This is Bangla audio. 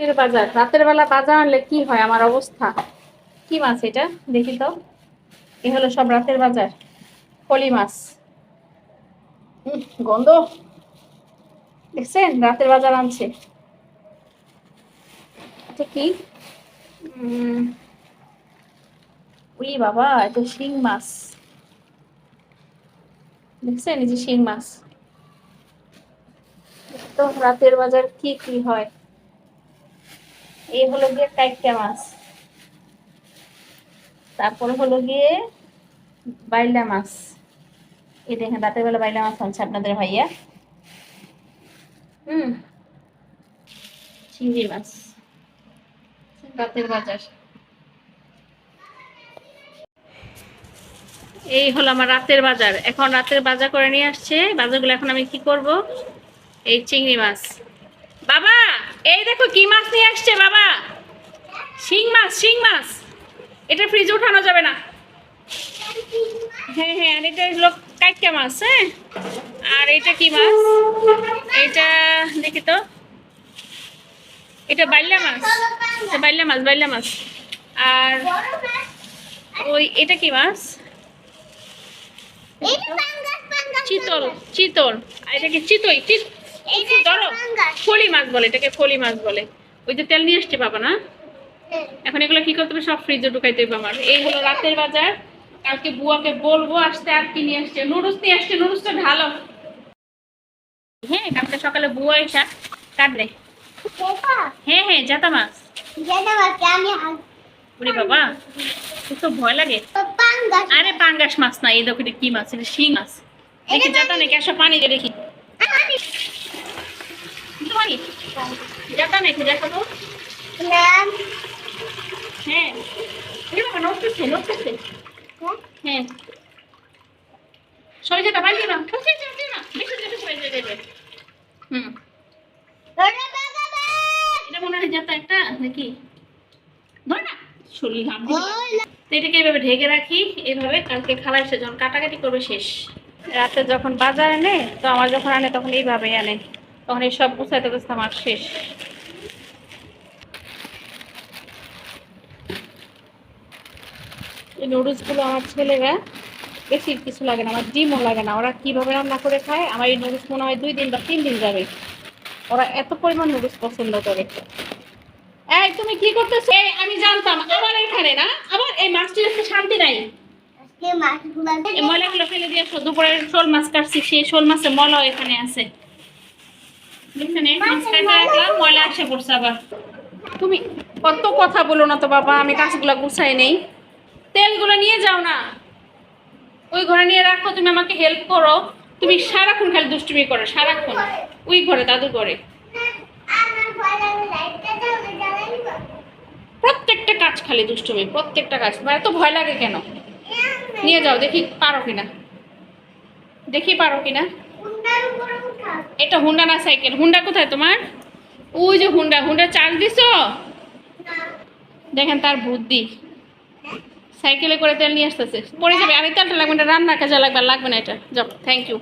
রাতের বাজার, রাতের বেলা বাজার আনলে কি হয় আমার অবস্থা। কি মাছ এটা দেখি তো। এ হলো সব রাতের বাজার। ফলি মাছ। গন্ধ দেখছেন, রাতের বাজার আনছে। এটা কি? উই বাবা, এটা শিং মাছ। দেখছেন, এই যে শিং মাছ। তো রাতের বাজার কি কি হয়। এই হলো গিয়ে কাইটটা মাছ, তারপরে হলো গিয়ে বাইলা মাছ। এই দেখেন রাতের বেলা বাইলা মাছ আনছে আপনাদের ভাইয়া। হুম, চিংড়ি মাছ, রাতের বাজার। এই হলো আমার রাতের বাজার। এখন রাতের বাজার করে নিয়ে আসছে। বাজারগুলো এখন আমি কি করব। এই চিংড়ি মাছ। বাবা, এই দেখো কি মাছ নিয়ে আসছে বাবা। শিং মাছ, শিং মাছ। এটা ফ্রিজে উঠানো যাবে না। হ্যাঁ হ্যাঁ, আর এটা হলো কাইটটা মাছ। হ্যাঁ, আর এটা কি মাছ? এটা দেখি তো। এটা বাইলা মাছ। এটা বাইলা মাছ, বাইলা মাছ। আর ওই এটা কি মাছ? চিতল, চিতল। আর এটা কি চিতই? ধরো, ফলি মাছ বলে এটাকে, ফলি মাছ বলে। ওই যে তেল নিয়ে আসছে বাবা না। এখন এগুলো কি করতে হবে, সব ফ্রিজে ঢুকাইতে হবে আমার। এই হলো রাতের বাজার। কালকে বুয়াকে বলবো আসতে। আর কি নিয়ে আসছে? নুডলস নিয়ে আসছে। নুডলসটা ঢালো। হ্যাঁ, কালকে সকালে বুয়া এসা কাটবে। হ্যাঁ হ্যাঁ, জাতা মাছ। ওরে বাবা, তো ভয় লাগে। আরে পাঙ্গাস মাছ না, এই দেখো কি মাছ, এটা শিং মাছ। দেখি জাতা নাকি, আসো পানি দিয়ে দেখি। জাতা নাকি, দেখো তো। হ্যাঁ, নড়তেছে নড়তেছে। হ্যাঁ, সরে যেতে পারবি না। হুম, এটা মনে হয় জাতা একটা নাকি। ধর না, শরীর ঘাম দিবে। তো এটাকে এইভাবে ঢেকে রাখি। এইভাবে কালকে খালা এসে যখন কাটাকাটি করবে শেষ। রাতে যখন বাজার আনে, তো আমার যখন আনে তখন এইভাবেই আনে। তখন এই সব গুছাইতে গুছাতে আমার শেষ। এই নুডলসগুলো আমার ছেলেরা বেশি কিছু লাগে না, আমার ডিমও লাগে না। ওরা কিভাবে রান্না করে খায়, আমার এই নুডলস মনে হয় 2 দিন বা 3 দিন যাবে। ওরা এত পরিমাণ নুডলস পছন্দ করে। এই তুমি কি করতেছো? আমি জানতাম আবার এখানে না, আবার এই মাছটির একটু শান্তি নাই। এই ময়লাগুলো ফেলে দিয়ে আসো। দুপুরে শোল মাছ কাটছি, সেই শোল মাছের ময়লা এখানে আছে। এখানে মাছ কাটা রাখলাম, ময়লা এসে পড়ছে আবার। তুমি কত কথা বলো না তো বাবা, আমি কাজগুলো গুছাই নেই। তেলগুলো নিয়ে যাও না, ওই ঘরে নিয়ে রাখো। তুমি আমাকে হেল্প করো। তুমি সারাক্ষণ খালি দুষ্টুমি করো, সারাক্ষণ ওই ঘরে, দাদু ঘরে। প্রত্যেকটা কাজ খালি দুষ্টুমি, প্রত্যেকটা কাজ। এত ভয় লাগে কেন? নিয়ে যাও, দেখি পারো কিনা, দেখি পারো কিনা। এটা হুন্ডা না সাইকেল। হুন্ডা কোথায় তোমার? ওই যে হুন্ডা। হুন্ডা চার্জ দিছো? দেখেন তার বুদ্ধি। সাইকেলে করে তেল নিয়ে আসতেছে, পড়ে যাবে। আর তেলটা লাগবে না, রান্নার কাজে লাগবে, লাগবে না এটা। যাও, থ্যাংক ইউ।